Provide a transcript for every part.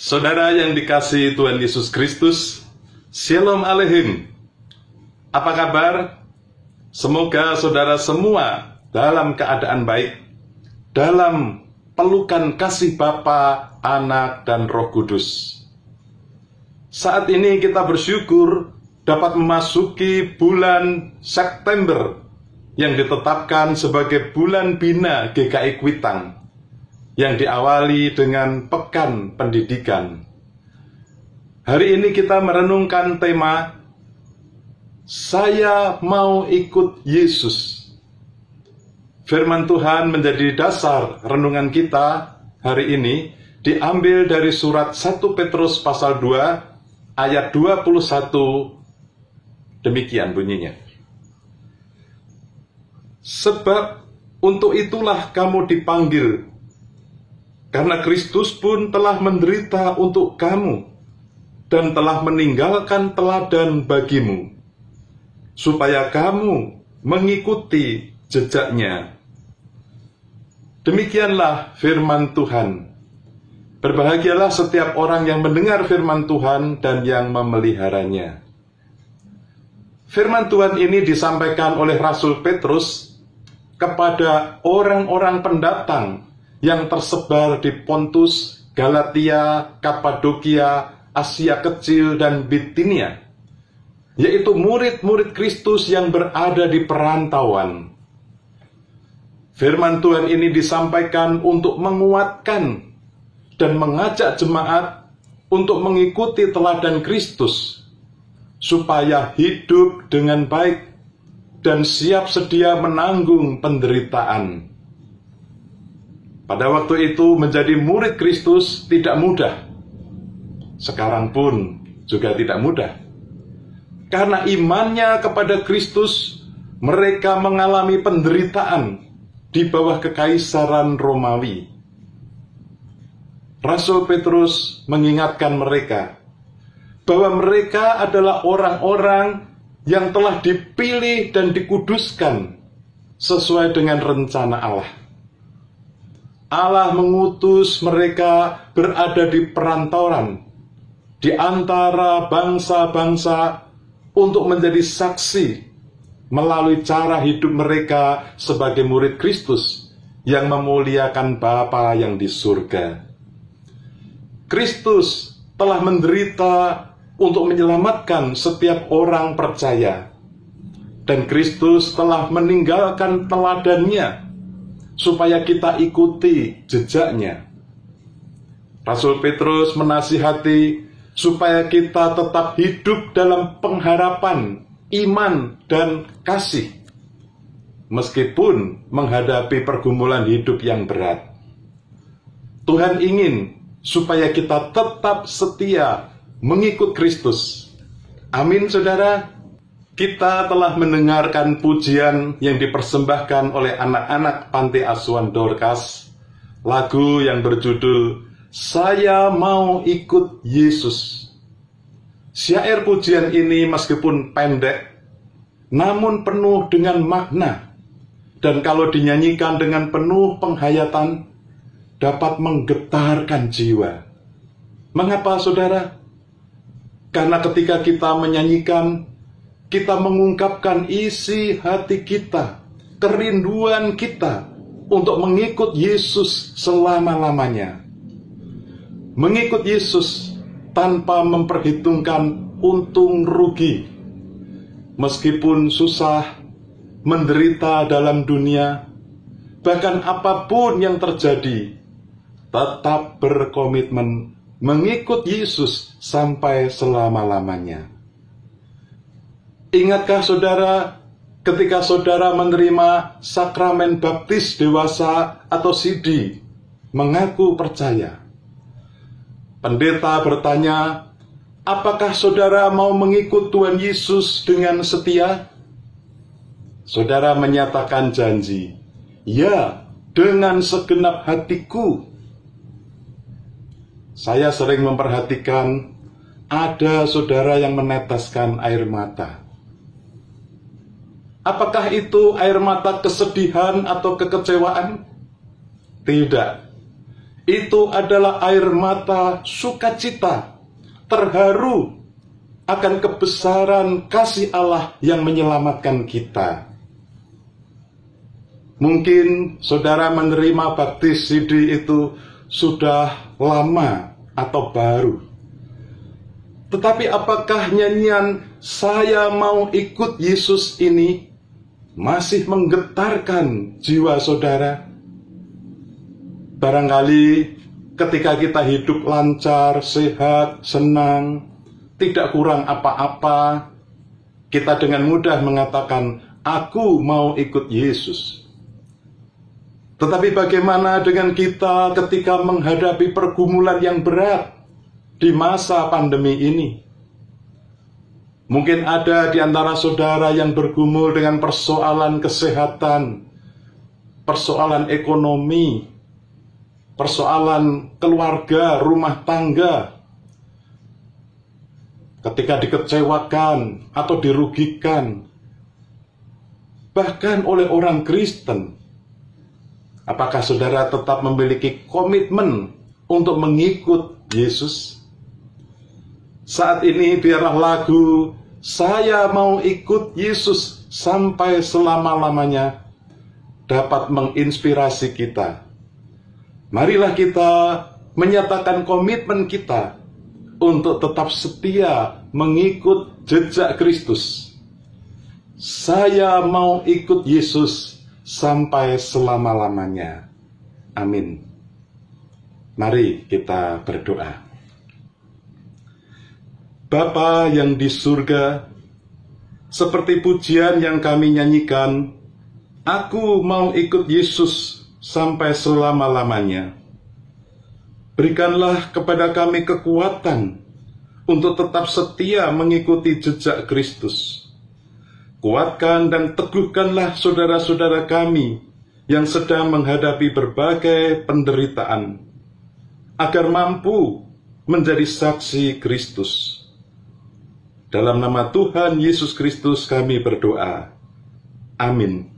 Saudara yang dikasihi Tuhan Yesus Kristus, Shalom Aleichem. Apa kabar? Semoga saudara semua dalam keadaan baik, dalam pelukan kasih Bapa, Anak, dan Roh Kudus. Saat ini kita bersyukur dapat memasuki bulan September yang ditetapkan sebagai bulan Bina GKI Kuitang, yang diawali dengan Pekan Pendidikan. Hari ini kita merenungkan tema Saya Mau Ikut Yesus. Firman Tuhan menjadi dasar renungan kita hari ini, diambil dari surat 1 Petrus pasal 2 ayat 21. Demikian bunyinya. Sebab untuk itulah kamu dipanggil, karena Kristus pun telah menderita untuk kamu dan telah meninggalkan teladan bagimu, supaya kamu mengikuti jejaknya. Demikianlah firman Tuhan. Berbahagialah setiap orang yang mendengar firman Tuhan dan yang memeliharanya. Firman Tuhan ini disampaikan oleh Rasul Petrus kepada orang-orang pendatang yang tersebar di Pontus, Galatia, Kapadokia, Asia Kecil, dan Bitinia, yaitu murid-murid Kristus yang berada di perantauan. Firman Tuhan ini disampaikan untuk menguatkan dan mengajak jemaat untuk mengikuti teladan Kristus, supaya hidup dengan baik dan siap sedia menanggung penderitaan. Pada waktu itu menjadi murid Kristus tidak mudah. Sekarang pun juga tidak mudah. Karena imannya kepada Kristus, mereka mengalami penderitaan di bawah kekaisaran Romawi. Rasul Petrus mengingatkan mereka bahwa mereka adalah orang-orang yang telah dipilih dan dikuduskan sesuai dengan rencana Allah. Allah mengutus mereka berada di perantauan di antara bangsa-bangsa untuk menjadi saksi melalui cara hidup mereka sebagai murid Kristus yang memuliakan Bapa yang di surga. Kristus telah menderita untuk menyelamatkan setiap orang percaya, dan Kristus telah meninggalkan teladannya supaya kita ikuti jejaknya. Rasul Petrus menasihati supaya kita tetap hidup dalam pengharapan, iman, dan kasih, meskipun menghadapi pergumulan hidup yang berat. Tuhan ingin supaya kita tetap setia mengikut Kristus. Amin, saudara. Kita telah mendengarkan pujian yang dipersembahkan oleh anak-anak Panti Asuhan Dorcas, lagu yang berjudul Saya Mau Ikut Yesus. Syair pujian ini meskipun pendek, namun penuh dengan makna, dan kalau dinyanyikan dengan penuh penghayatan, dapat menggetarkan jiwa. Mengapa, saudara? Karena ketika kita menyanyikan, kita mengungkapkan isi hati kita, kerinduan kita untuk mengikut Yesus selama-lamanya. Mengikut Yesus tanpa memperhitungkan untung rugi. Meskipun susah, menderita dalam dunia, bahkan apapun yang terjadi, tetap berkomitmen mengikut Yesus sampai selama-lamanya. Ingatkah saudara, ketika saudara menerima sakramen baptis dewasa atau sidi, mengaku percaya? Pendeta bertanya, apakah saudara mau mengikut Tuhan Yesus dengan setia? Saudara menyatakan janji, ya, dengan segenap hatiku. Saya sering memperhatikan ada saudara yang meneteskan air mata. Apakah itu air mata kesedihan atau kekecewaan? Tidak. Itu adalah air mata sukacita, terharu akan kebesaran kasih Allah yang menyelamatkan kita. Mungkin saudara menerima baptis sidi itu sudah lama atau baru. Tetapi apakah nyanyian Saya Mau Ikut Yesus ini masih menggetarkan jiwa saudara? Barangkali ketika kita hidup lancar, sehat, senang, tidak kurang apa-apa, kita dengan mudah mengatakan, aku mau ikut Yesus. Tetapi bagaimana dengan kita ketika menghadapi pergumulan yang berat di masa pandemi ini? Mungkin ada di antara saudara yang bergumul dengan persoalan kesehatan, persoalan ekonomi, persoalan keluarga, rumah tangga. Ketika dikecewakan atau dirugikan, bahkan oleh orang Kristen, apakah saudara tetap memiliki komitmen untuk mengikut Yesus? Saat ini biarlah lagu Saya Mau Ikut Yesus sampai selama-lamanya dapat menginspirasi kita. Marilah kita menyatakan komitmen kita untuk tetap setia mengikut jejak Kristus. Saya mau ikut Yesus sampai selama-lamanya. Amin. Mari kita berdoa. Bapa yang di surga, seperti pujian yang kami nyanyikan, aku mau ikut Yesus sampai selama-lamanya. Berikanlah kepada kami kekuatan untuk tetap setia mengikuti jejak Kristus. Kuatkan dan teguhkanlah saudara-saudara kami yang sedang menghadapi berbagai penderitaan, agar mampu menjadi saksi Kristus. Dalam nama Tuhan Yesus Kristus kami berdoa. Amin.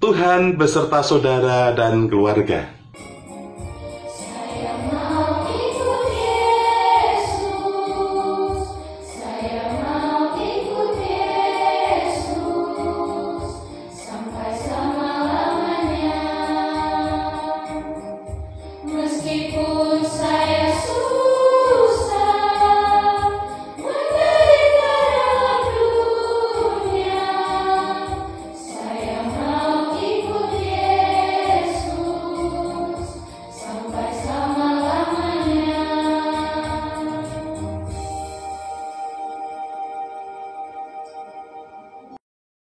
Tuhan beserta saudara dan keluarga.